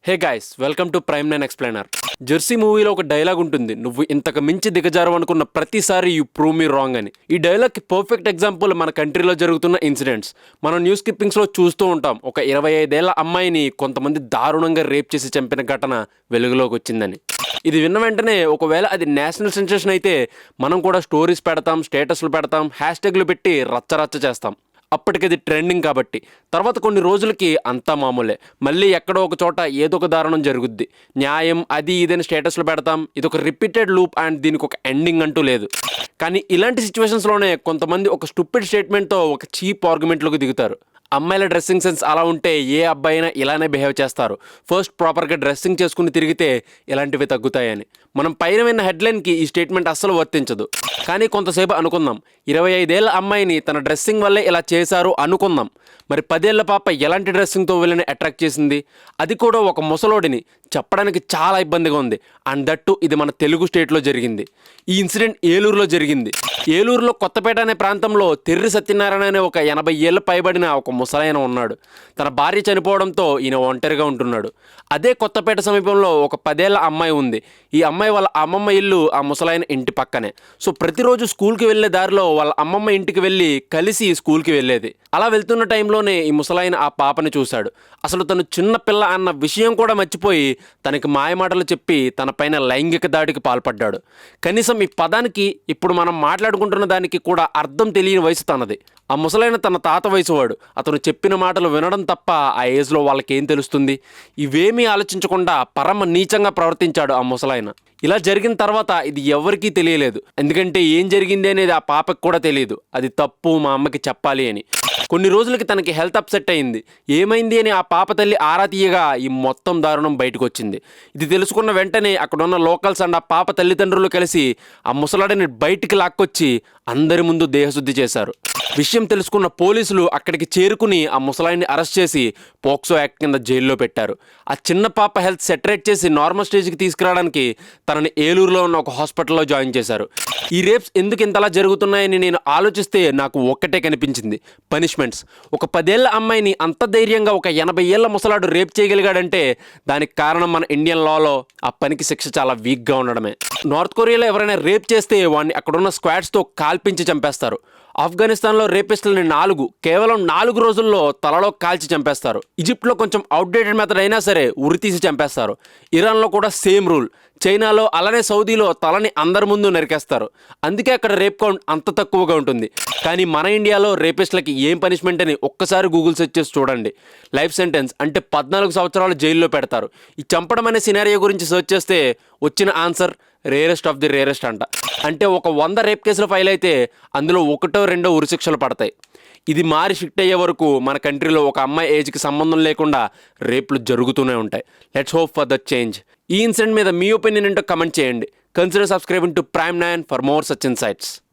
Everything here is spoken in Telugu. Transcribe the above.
Hey guys, welcome to prime nine explainer. Jersey మూవీలో ఒక డైలాగ్ ఉంటుంది, నువ్వు ఇంతకు మించి దిగజారు అనుకున్న ప్రతిసారి యూ ప్రూవ్ మీ రాంగ్ అని. ఈ డైలాగ్కి పర్ఫెక్ట్ ఎగ్జాంపుల్ మన కంట్రీలో జరుగుతున్న ఇన్సిడెంట్స్. మనం న్యూస్ క్లిప్పింగ్స్లో చూస్తూ ఉంటాం, ఒక 25 ఏళ్ల అమ్మాయిని కొంతమంది దారుణంగా రేప్ చేసి చంపిన ఘటన వెలుగులోకి వచ్చిందని. ఇది విన్న వెంటనే ఒకవేళ అది నేషనల్ సెన్సేషన్ అయితే మనం కూడా స్టోరీస్ పెడతాం, స్టేటస్లు పెడతాం, హ్యాష్ట్యాగ్లు పెట్టి రచ్చరచ్చ చేస్తాం. అప్పటికది ట్రెండింగ్ కాబట్టి. తర్వాత కొన్ని రోజులకి అంతా మామూలే, మళ్ళీ ఎక్కడో ఒక చోట ఏదో ఒక దారుణం జరుగుద్ది. న్యాయం అది ఇదని స్టేటస్లో పెడతాం. ఇది ఒక రిపీటెడ్ లూప్ అండ్ దీనికి ఒక ఎండింగ్ అంటూ లేదు. కానీ ఇలాంటి సిచ్యువేషన్స్లోనే కొంతమంది ఒక స్టూపిడ్ స్టేట్మెంట్తో ఒక చీప్ ఆర్గ్యుమెంట్లోకి దిగుతారు. అమ్మాయిల డ్రెస్సింగ్ సెన్స్ అలా ఉంటే ఏ అబ్బాయి అయినా ఇలానే బిహేవ్ చేస్తారు, ఫస్ట్ ప్రాపర్గా డ్రెస్సింగ్ చేసుకుని తిరిగితే ఇలాంటివి తగ్గుతాయని. మనం పైన విన్న హెడ్లైన్కి ఈ స్టేట్మెంట్ అస్సలు వర్తించదు. కానీ కొంతసేపు అనుకుందాం, 25 ఏళ్ల అమ్మాయిని తన డ్రెస్సింగ్ వల్లే ఇలా చేశారు అనుకుందాం. మరి 10 ఏళ్ల పాప ఎలాంటి డ్రెస్సింగ్తో వీళ్ళని అట్రాక్ట్ చేసింది, అది కూడా ఒక ముసలోడిని? చెప్పడానికి చాలా ఇబ్బందిగా ఉంది. అండ్ దట్టు ఇది మన తెలుగు స్టేట్లో జరిగింది. ఈ ఇన్సిడెంట్ ఏలూరులో జరిగింది. ఏలూరులో కొత్తపేట అనే ప్రాంతంలో తెర్రి సత్యనారాయణ అనే ఒక 80 ఏళ్ళు పైబడిన ఒక ముసలాయన ఉన్నాడు. తన భార్య చనిపోవడంతో ఈయన ఒంటరిగా ఉంటున్నాడు. అదే కొత్తపేట సమీపంలో ఒక 10 ఏళ్ల అమ్మాయి ఉంది. ఈ అమ్మాయి వాళ్ళ అమ్మమ్మ ఇల్లు ఆ ముసలాయన ఇంటి పక్కనే. సో ప్రతిరోజు స్కూల్కి వెళ్ళే దారిలో వాళ్ళ అమ్మమ్మ ఇంటికి వెళ్ళి కలిసి స్కూల్కి వెళ్ళేది. అలా వెళ్తున్న టైంలోనే ఈ ముసలాయన ఆ పాపని చూశాడు. అసలు తను చిన్న పిల్ల అన్న విషయం కూడా మర్చిపోయి తనకి మాయమాటలు చెప్పి తన పైన లైంగిక దాడికి పాల్పడ్డాడు. కనీసం ఈ పదానికి ఇప్పుడు మనం మాట్లాడుకుంటున్న దానికి కూడా అర్థం తెలియని వయసు తనది. ఆ ముసలైన తన తాత వయసు వాడు. అతను చెప్పిన మాటలు వినడం తప్ప ఆ ఏజ్లో వాళ్ళకేం తెలుస్తుంది? ఇవేమీ ఆలోచించకుండా పరమ నీచంగా ప్రవర్తించాడు ఆ ముసలాయన. ఇలా జరిగిన తర్వాత ఇది ఎవరికీ తెలియలేదు, ఎందుకంటే ఏం జరిగింది అనేది ఆ పాపకు కూడా తెలియదు. అది తప్పు, మా అమ్మకి చెప్పాలి అని. కొన్ని రోజులకి తనకి హెల్త్ అప్సెట్ అయింది. ఏమైంది అని ఆ పాప తల్లి ఆరా తీయగా ఈ మొత్తం దారుణం బయటకు వచ్చింది. ఇది తెలుసుకున్న వెంటనే అక్కడున్న లోకల్స్ అండ్ ఆ పాప తల్లిదండ్రులు కలిసి ఆ ముసలాడిని బయటికి లాక్కొచ్చి అందరి ముందు దేహశుద్ధి చేశారు. విషయం తెలుసుకున్న పోలీసులు అక్కడికి చేరుకుని ఆ ముసలాయిని అరెస్ట్ చేసి పోక్సో యాక్ట్ కింద జైల్లో పెట్టారు. ఆ చిన్న పాప హెల్త్ సెటరేట్ చేసి నార్మల్ స్టేజ్కి తీసుకురావడానికి తనని ఏలూరులో ఉన్న ఒక హాస్పిటల్లో జాయిన్ చేశారు. ఈ రేప్స్ ఎందుకు ఇంతలా జరుగుతున్నాయని నేను ఆలోచిస్తే నాకు ఒక్కటే కనిపించింది, పనిష్మెంట్స్. ఒక 10 ఏళ్ల అమ్మాయిని అంత ధైర్యంగా ఒక 80 ఏళ్ల ముసలాడు రేప్ చేయగలిగాడంటే దానికి కారణం మన ఇండియన్ లాలో ఆ పనికి శిక్ష చాలా వీక్గా ఉండడమే. నార్త్ కొరియాలో ఎవరైనా రేప్ చేస్తే వాడిని అక్కడున్న స్క్వాడ్స్తో కాల్పించి చంపేస్తారు. ఆఫ్ఘనిస్తాన్లో రేపిస్టులని కేవలం 4 రోజుల్లో తలలో కాల్చి చంపేస్తారు. ఈజిప్ట్లో కొంచెం అవుట్డేటెడ్ మెథడ్ అయినా సరే ఉరి తీసి చంపేస్తారు. ఇరాన్లో కూడా సేమ్ రూల్. చైనాలో అలానే సౌదీలో తలని అందరి ముందు నరికేస్తారు. అందుకే అక్కడ రేప్ కౌంట్ అంత తక్కువగా ఉంటుంది. కానీ మన ఇండియాలో రేపిస్టులకి ఏం పనిష్మెంట్ అని ఒక్కసారి గూగుల్ సెర్చ్ చేసి చూడండి. లైఫ్ సెంటెన్స్, అంటే 14 సంవత్సరాలు జైల్లో పెడతారు. ఈ చంపడం అనే సినారియో గురించి సెర్చ్ చేస్తే వచ్చిన answer rarest of the rarest అంట. అంటే ఒక 100 రేప్ కేసులు ఫైల్ అయితే అందులో 1-2 ఉరిశిక్షలు పడతాయి. ఇది మారి షిఫ్ట్ అయ్యే వరకు మన కంట్రీలో ఒక అమ్మాయి ఏజ్కి సంబంధం లేకుండా రేపులు జరుగుతూనే ఉంటాయి. Let's hope for the change. ఈ ఇన్సిడెంట్ మీద మీ ఒపీనియన్ ఏంటో కమెంట్ చేయండి. Consider subscribing to prime 9 for more such insights.